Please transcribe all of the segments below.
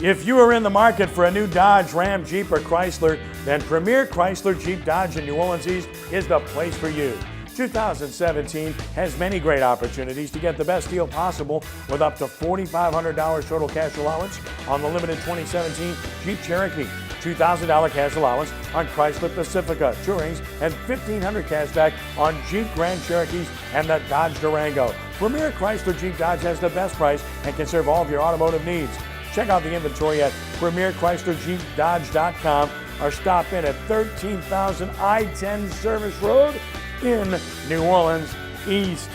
If you are in the market for a new Dodge, Ram, Jeep, or Chrysler, then Premier Chrysler Jeep Dodge in New Orleans East is the place for you. 2017 has many great opportunities to get the best deal possible with up to $4,500 total cash allowance on the limited 2017 Jeep Cherokee, $2,000 cash allowance on Chrysler Pacifica, Tourings, and $1,500 cash back on Jeep Grand Cherokees and the Dodge Durango. Premier Chrysler Jeep Dodge has the best price and can serve all of your automotive needs. Check out the inventory at PremierChryslerJeepDodge.com or stop in at 13,000 I-10 Service Road in New Orleans East.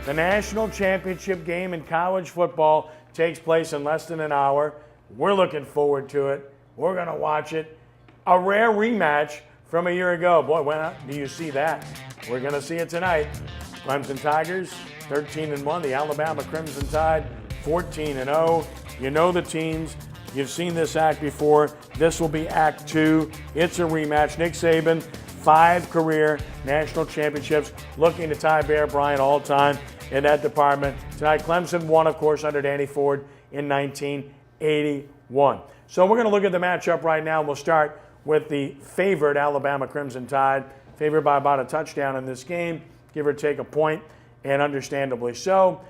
The national championship game in college football takes place in less than an hour. We're looking forward to it. We're going to watch it. A rare rematch from a year ago. Boy, when do you see that? We're going to see it tonight. Clemson Tigers, 13-1. The Alabama Crimson Tide, 14-0. You know the teams. You've seen this act before. This will be Act 2. It's a rematch. Nick Saban, 5 career national championships, looking to tie Bear Bryant all time in that department. Tonight, Clemson won, of course, under Danny Ford in 1981. So we're going to look at the matchup right now. We'll start with the favored Alabama Crimson Tide, favored by about a touchdown in this game, give or take a point, and understandably so.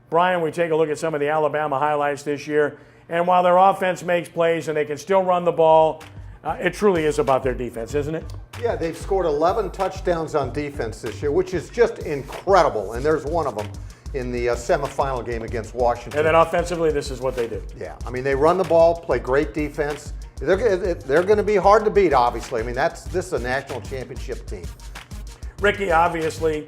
Brian, we take a look at some of the Alabama highlights this year, and while their offense makes plays and they can still run the ball, it truly is about their defense, isn't it? Yeah, they've scored 11 touchdowns on defense this year, which is just incredible, and there's one of them in the semifinal game against Washington. And then offensively, this is what they do. Yeah, I mean, they run the ball, play great defense. They're going to be hard to beat, obviously. I mean, this is a national championship team. Ricky, obviously,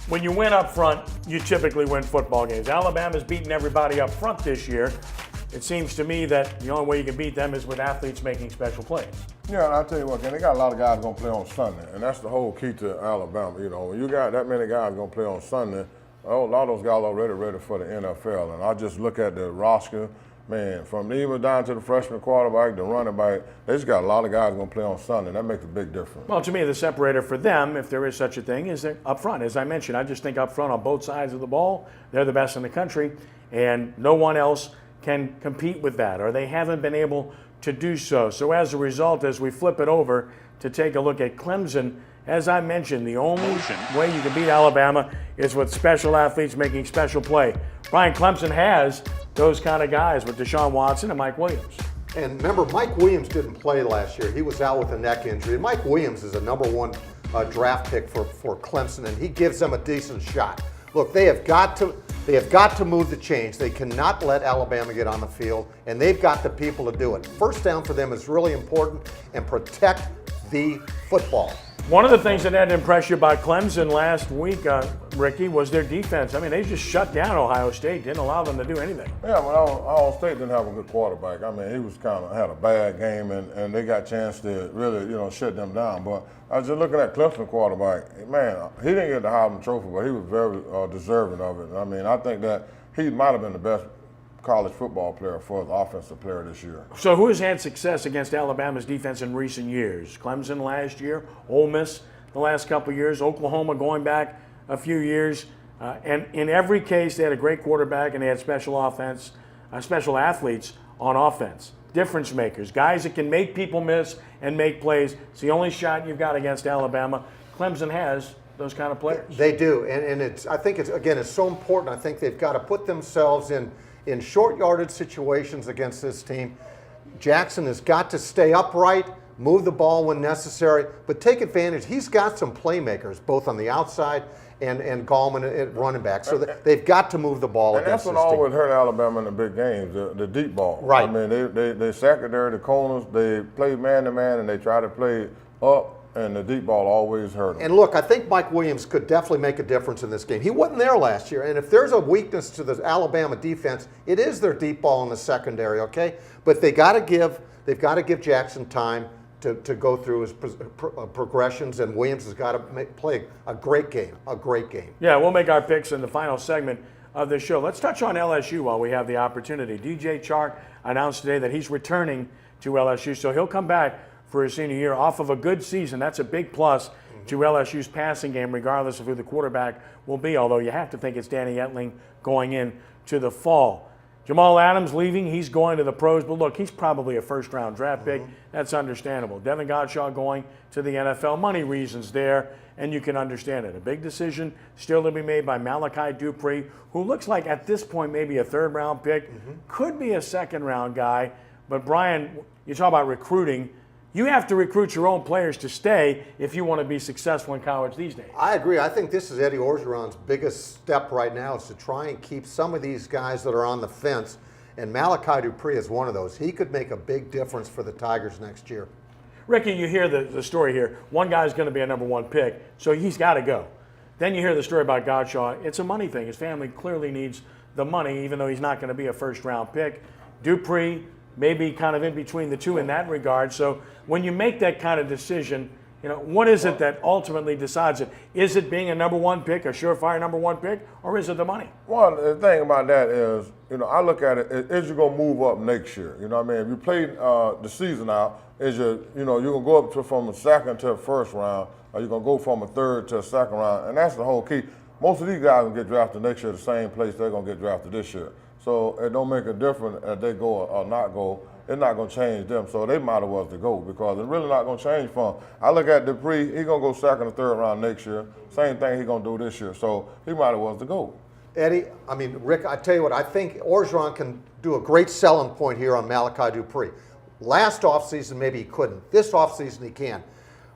when you win up front, you typically win football games. Alabama's beaten everybody up front this year. It seems to me that the only way you can beat them is with athletes making special plays. Yeah, and I'll tell you what, they got a lot of guys going to play on Sunday, and that's the whole key to Alabama. You know, when you got that many guys going to play on Sunday, a lot of those guys are already ready for the NFL. And I just look at the roster, man, from even down to the freshman quarterback, the running back, they just got a lot of guys going to play on Sunday. That makes a big difference. Well, to me, the separator for them, if there is such a thing, is they're up front. As I mentioned, I just think up front on both sides of the ball, they're the best in the country, and no one else can compete with that, or they haven't been able to do so. So as a result, as we flip it over to take a look at Clemson, as I mentioned, the only way you can beat Alabama is with special athletes making special play. Brian, Clemson has those kind of guys with Deshaun Watson and Mike Williams. And remember, Mike Williams didn't play last year. He was out with a neck injury. Mike Williams is a #1 draft pick for Clemson, and he gives them a decent shot. Look, they have got to move the chains. They cannot let Alabama get on the field, and they've got the people to do it. First down for them is really important, and protect the football. One of the things that had to impress you about Clemson last week, Ricky, was their defense. I mean, they just shut down Ohio State, didn't allow them to do anything. Yeah, well, Ohio State didn't have a good quarterback. I mean, he was had a bad game, and they got a chance to really, shut them down. But I was just looking at Clemson quarterback. Man, he didn't get the Heisman Trophy, but he was very deserving of it. I mean, I think that he might have been the best college football player for the offensive player this year. So who has had success against Alabama's defense in recent years? Clemson last year, Ole Miss the last couple of years, Oklahoma going back a few years. And in every case, they had a great quarterback and they had special athletes on offense. Difference makers, guys that can make people miss and make plays. It's the only shot you've got against Alabama. Clemson has those kind of players. They do, and I think it's so important. I think they've got to put themselves in short yardage situations against this team. Jackson has got to stay upright, move the ball when necessary, but take advantage. He's got some playmakers, both on the outside and Gallman at running back. So they've got to move the ball against this team. And that's what always hurt Alabama in the big games, the deep ball. Right. I mean, they secondary the corners, they play man-to-man, and they try to play up, and the deep ball always hurt them. And look, I think Mike Williams could definitely make a difference in this game. He wasn't there last year, and if there's a weakness to the Alabama defense, it is their deep ball in the secondary, okay? But they've got to give Jackson time to go through his progressions, and Williams has got to play a great game. Yeah, we'll make our picks in the final segment of the show. Let's touch on LSU while we have the opportunity. DJ Chark announced today that he's returning to LSU, so he'll come back for his senior year off of a good season. That's a big plus to LSU's passing game, regardless of who the quarterback will be, although you have to think it's Danny Etling going in to the fall. Jamal Adams leaving, he's going to the pros, but look, he's probably a first-round draft pick. That's understandable. Devin Godshaw going to the NFL, money reasons there, and you can understand it. A big decision still to be made by Malachi Dupree, who looks like at this point maybe a third-round pick, could be a second-round guy. But Brian, you talk about recruiting. You have to recruit your own players to stay if you want to be successful in college these days. I agree. I think this is Eddie Orgeron's biggest step right now, is to try and keep some of these guys that are on the fence, and Malachi Dupree is one of those. He could make a big difference for the Tigers next year. Ricky, you hear the story here. One guy's going to be a number one pick, so he's got to go. Then you hear the story about Godshaw. It's a money thing. His family clearly needs the money, even though he's not going to be a first-round pick. Dupree, maybe kind of in between the two in that regard. So when you make that kind of decision, what is it that ultimately decides it? Is it being a number one pick, a surefire number one pick, or is it the money? Well, the thing about that is, I look at it, is you going to move up next year? You know what I mean? If you play the season out, you're going to go up from a second to a first round, or you're going to go from a third to a second round, and that's the whole key. Most of these guys will get drafted next year the same place they're going to get drafted this year. So it don't make a difference if they go or not go. It's not going to change them, so they might as well to go, because it's really not going to change for him. I look at Dupree, he's going to go second or third round next year. Same thing he's going to do this year, so he might as well to go. Eddie, Rick, I tell you what, I think Orgeron can do a great selling point here on Malachi Dupree. Last offseason, maybe he couldn't. This offseason, he can.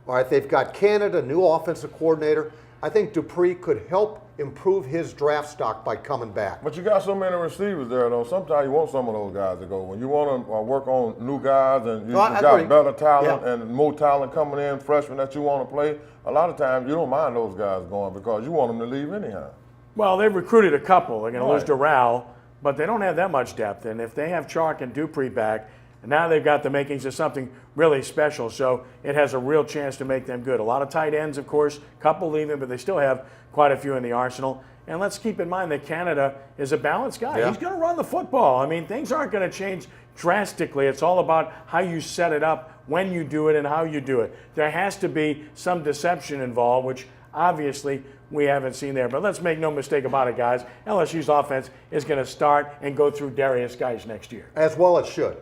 All right, they've got Canada, new offensive coordinator. I think Dupree could help improve his draft stock by coming back. But you got so many receivers there, though. Sometimes you want some of those guys to go. When you want to work on new guys and you got better talent and more talent coming in, freshmen that you want to play, a lot of times you don't mind those guys going because you want them to leave anyhow. Well, they've recruited a couple. They're going to lose Doral, but they don't have that much depth. And if they have Chark and Dupree back, now they've got the makings of something really special. So it has a real chance to make them good. A lot of tight ends, of course, couple leaving, but they still have quite a few in the arsenal. And let's keep in mind that Canada is a balanced guy. He's going to run the football. Things aren't going to change drastically. It's all about how you set it up, when you do it, and how you do it. There has to be some deception involved, which obviously we haven't seen there. But let's make no mistake about it, guys. LSU's offense is going to start and go through Darius Geis next year. As well it should.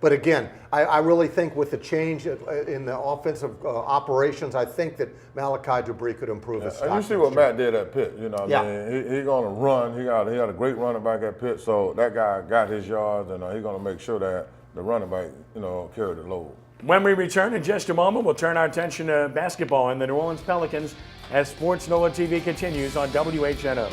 But again, I really think with the change in the offensive operations, I think that Malachi Dupree could improve his stock. And you see what Matt did at Pitt. He's going to run. He had a great running back at Pitt, so that guy got his yards, and he's going to make sure that the running back, carried the load. When we return in just a moment, we'll turn our attention to basketball and the New Orleans Pelicans as Sports NOLA TV continues on WHNO.